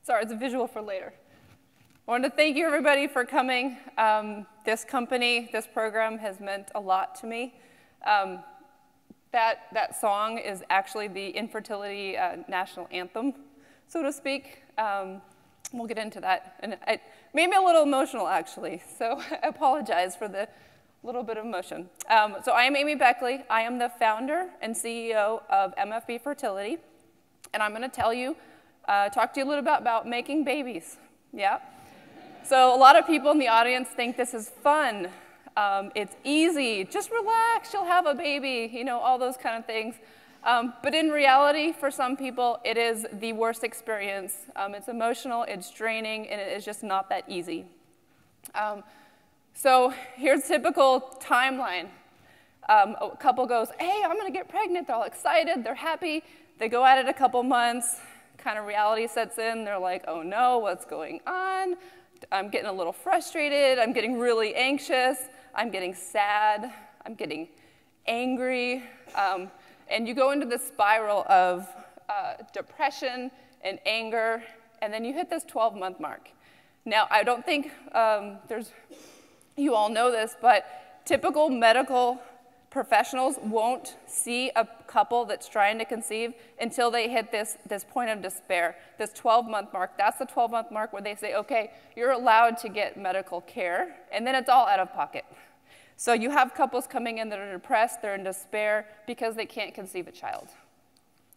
Sorry, it's a visual for later. I want to thank you, everybody, for coming. This company, this program has meant a lot to me. That song is actually the infertility national anthem, so to speak. We'll get into that. And it made me a little emotional, actually, so I apologize for the little bit of emotion. So I am Amy Beckley. I am the founder and CEO of MFB Fertility, and I'm going to talk to you a little bit about making babies. Yeah. So a lot of people in the audience think this is fun. It's easy. Just relax. You'll have a baby. You know, all those kind of things. But in reality, for some people, it is the worst experience. It's emotional, it's draining, and it is just not that easy. So here's a typical timeline. A couple goes, hey, I'm going to get pregnant. They're all excited. They're happy. They go at it a couple months. Kind of reality sets in. They're like, oh, no, what's going on? I'm getting a little frustrated. I'm getting really anxious. I'm getting sad. I'm getting angry. And you go into this spiral of depression and anger, and then you hit this 12-month mark. Now, I don't think you all know this, but typical medical professionals won't see a couple that's trying to conceive until they hit this point of despair, this 12-month mark. That's the 12-month mark where they say, okay, you're allowed to get medical care, and then it's all out of pocket. So you have couples coming in that are depressed, they're in despair because they can't conceive a child.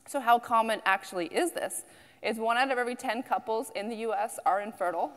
So how common actually is this? Is 1 out of every 10 couples in the US are infertile,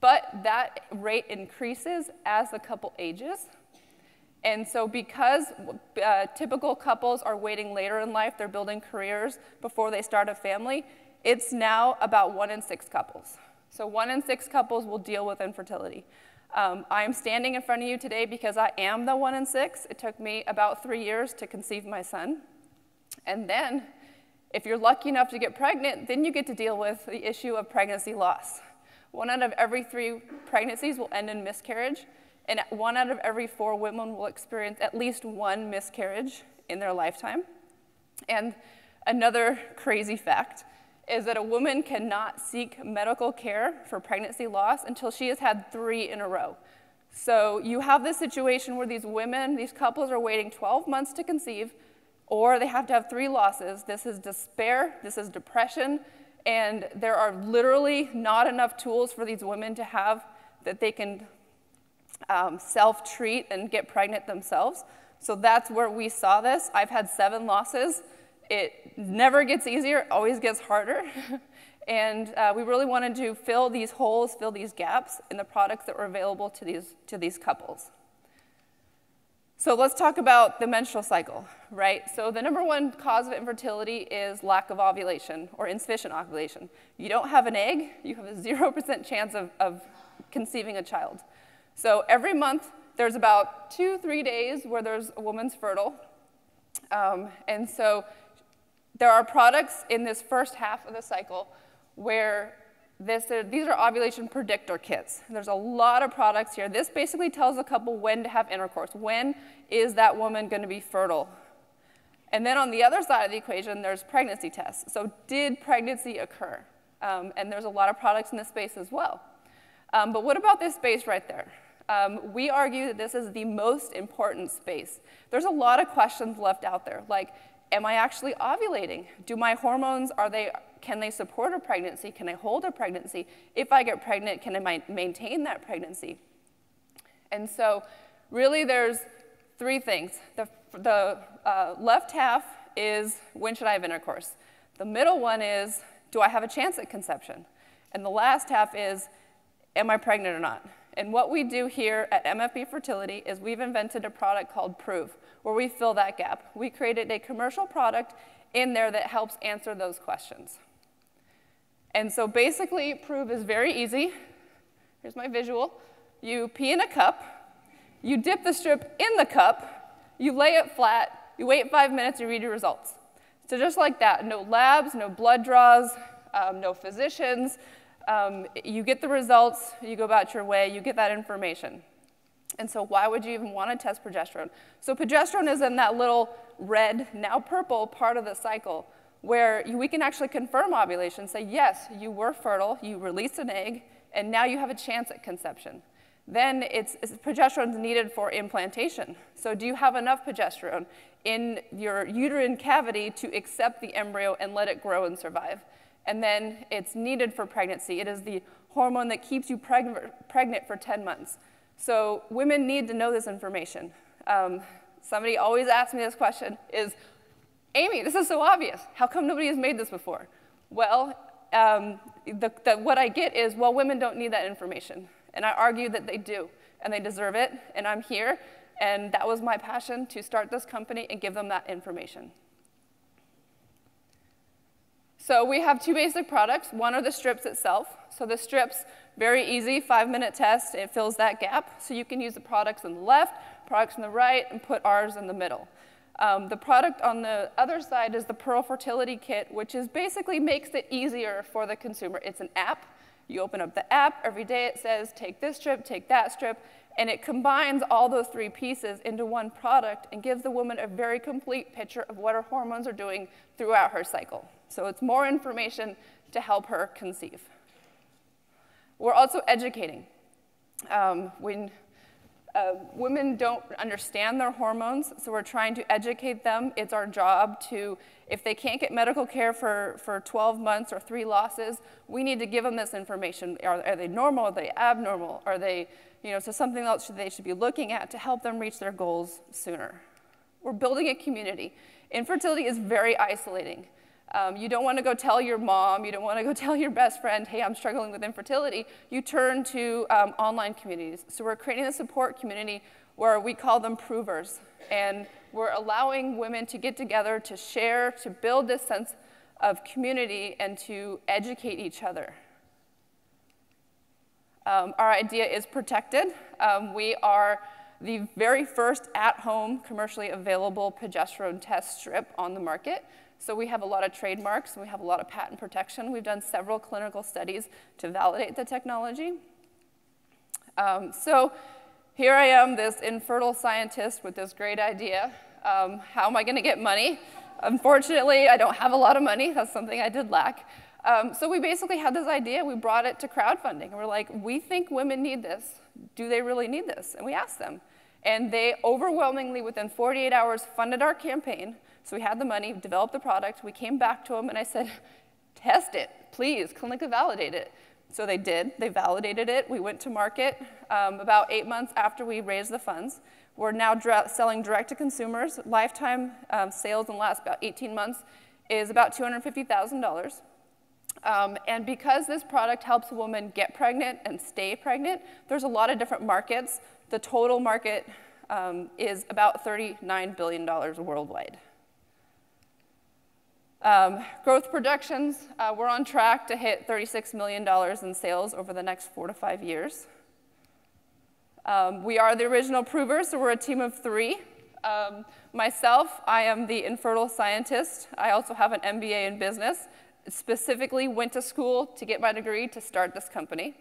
but that rate increases as the couple ages. And so because typical couples are waiting later in life, they're building careers before they start a family, it's now about 1 in 6 couples. So 1 in 6 couples will deal with infertility. I am standing in front of you today because I am the 1 in 6. It took me about 3 years to conceive my son. And then, if you're lucky enough to get pregnant, then you get to deal with the issue of pregnancy loss. 1 out of every 3 pregnancies will end in miscarriage, and 1 out of every 4 women will experience at least 1 miscarriage in their lifetime. And another crazy fact is that a woman cannot seek medical care for pregnancy loss until she has had 3 in a row. So you have this situation where these couples are waiting 12 months to conceive, or they have to have 3 losses. This is despair, this is depression, and there are literally not enough tools for these women to have that they can self-treat and get pregnant themselves. So that's where we saw this. I've had 7 losses. It never gets easier, it always gets harder. And we really wanted to fill these holes, fill these gaps in the products that were available to these couples. So let's talk about the menstrual cycle, right? So the #1 cause of infertility is lack of ovulation or insufficient ovulation. You don't have an egg, you have a 0% chance of conceiving a child. So every month, there's about 2-3 days where a woman's fertile. And so there are products in this first half of the cycle where these are ovulation predictor kits. There's a lot of products here. This basically tells a couple when to have intercourse. When is that woman going to be fertile? And then on the other side of the equation, there's pregnancy tests. So did pregnancy occur? And there's a lot of products in this space as well. But what about this space right there? We argue that this is the most important space. There's a lot of questions left out there, like, am I actually ovulating? Do my hormones, can they support a pregnancy? Can I hold a pregnancy? If I get pregnant, can I maintain that pregnancy? And so really there's 3 things. The left half is, when should I have intercourse? The middle one is, do I have a chance at conception? And the last half is, am I pregnant or not? And what we do here at MFB Fertility is we've invented a product called Proov, where we fill that gap. We created a commercial product in there that helps answer those questions. And so basically, Proov is very easy. Here's my visual. You pee in a cup, you dip the strip in the cup, you lay it flat, you wait 5 minutes, you read your results. So just like that, no labs, no blood draws, no physicians. You get the results, you go about your way, you get that information. And so why would you even want to test progesterone? So progesterone is in that little red, now purple part of the cycle. where we can actually confirm ovulation, say, yes, you were fertile, you released an egg, and now you have a chance at conception. Then progesterone is needed for implantation. So do you have enough progesterone in your uterine cavity to accept the embryo and let it grow and survive? And then it's needed for pregnancy. It is the hormone that keeps you pregnant for 10 months. So women need to know this information. Somebody always asks me this question is, Amy, this is so obvious. How come nobody has made this before? Well, what I get is, well, women don't need that information. And I argue that they do, and they deserve it, and I'm here. And that was my passion, to start this company and give them that information. So we have two basic products. One are the strips itself. So the strips, very easy, 5-minute test. It fills that gap. So you can use the products on the left, products on the right, and put ours in the middle. The product on the other side is the Proov Fertility Kit, which is basically makes it easier for the consumer. It's an app. You open up the app. Every day it says, take this strip, take that strip. And it combines all those three pieces into one product and gives the woman a very complete picture of what her hormones are doing throughout her cycle. So it's more information to help her conceive. We're also educating. When women don't understand their hormones, so we're trying to educate them. It's our job to, if they can't get medical care for 12 months or 3 losses, we need to give them this information. Are they normal? Are they abnormal? Are they, so something else they should be looking at to help them reach their goals sooner. We're building a community. Infertility is very isolating. You don't want to go tell your mom, you don't want to go tell your best friend, hey, I'm struggling with infertility. You turn to online communities. So we're creating a support community where we call them provers. And we're allowing women to get together, to share, to build this sense of community, and to educate each other. Our idea is protected. We are the very first at-home commercially available progesterone test strip on the market. So we have a lot of trademarks, and we have a lot of patent protection. We've done several clinical studies to validate the technology. So here I am, this infertile scientist with this great idea. How am I going to get money? Unfortunately, I don't have a lot of money. That's something I did lack. So we basically had this idea. We brought it to crowdfunding. And we're like, we think women need this. Do they really need this? And we asked them. And they overwhelmingly, within 48 hours, funded our campaign. So we had the money, developed the product. We came back to them, and I said, test it, please, clinically validate it. So they did. They validated it. We went to market about 8 months after we raised the funds. We're now selling direct to consumers. Lifetime sales in the last about 18 months is about $250,000. And because this product helps a woman get pregnant and stay pregnant, there's a lot of different markets. The total market is about $39 billion worldwide. Growth projections, we're on track to hit $36 million in sales over the next 4 to 5 years. We are the original provers, so we're a team of 3. Myself, I am the infertile scientist. I also have an MBA in business. Specifically went to school to get my degree to start this company.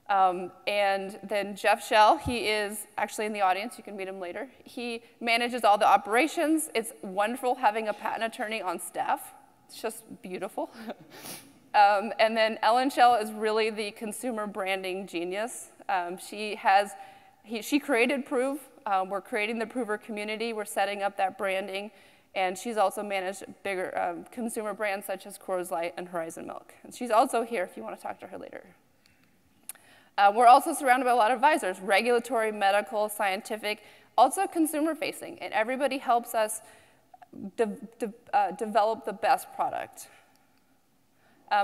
And then Jeff Shell, he is actually in the audience. You can meet him later. He manages all the operations. It's wonderful having a patent attorney on staff. It's just beautiful. And then Ellen Shell is really the consumer branding genius. She created Proov. We're creating the Prover community. We're setting up that branding. And she's also managed bigger consumer brands such as Coors Light and Horizon Milk. And she's also here if you want to talk to her later. We're also surrounded by a lot of advisors, regulatory, medical, scientific, also consumer-facing. And everybody helps us develop the best product.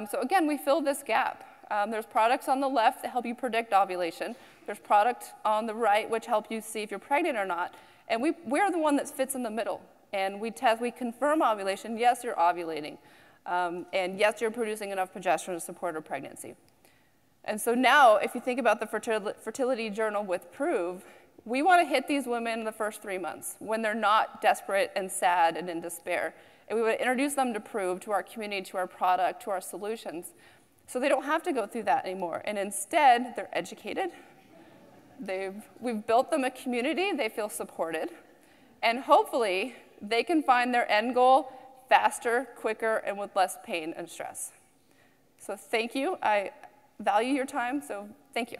So again, we fill this gap. There's products on the left that help you predict ovulation. There's products on the right which help you see if you're pregnant or not. And we're the one that fits in the middle. And we confirm ovulation. Yes, you're ovulating. And yes, you're producing enough progesterone to support a pregnancy. And so now, if you think about the fertility journal with Proov, we want to hit these women in the first 3 months when they're not desperate and sad and in despair. And we would introduce them to Proov, to our community, to our product, to our solutions, so they don't have to go through that anymore. And instead, they're educated. We've built them a community. They feel supported. And hopefully, they can find their end goal faster, quicker, and with less pain and stress. So thank you. I value your time, so thank you.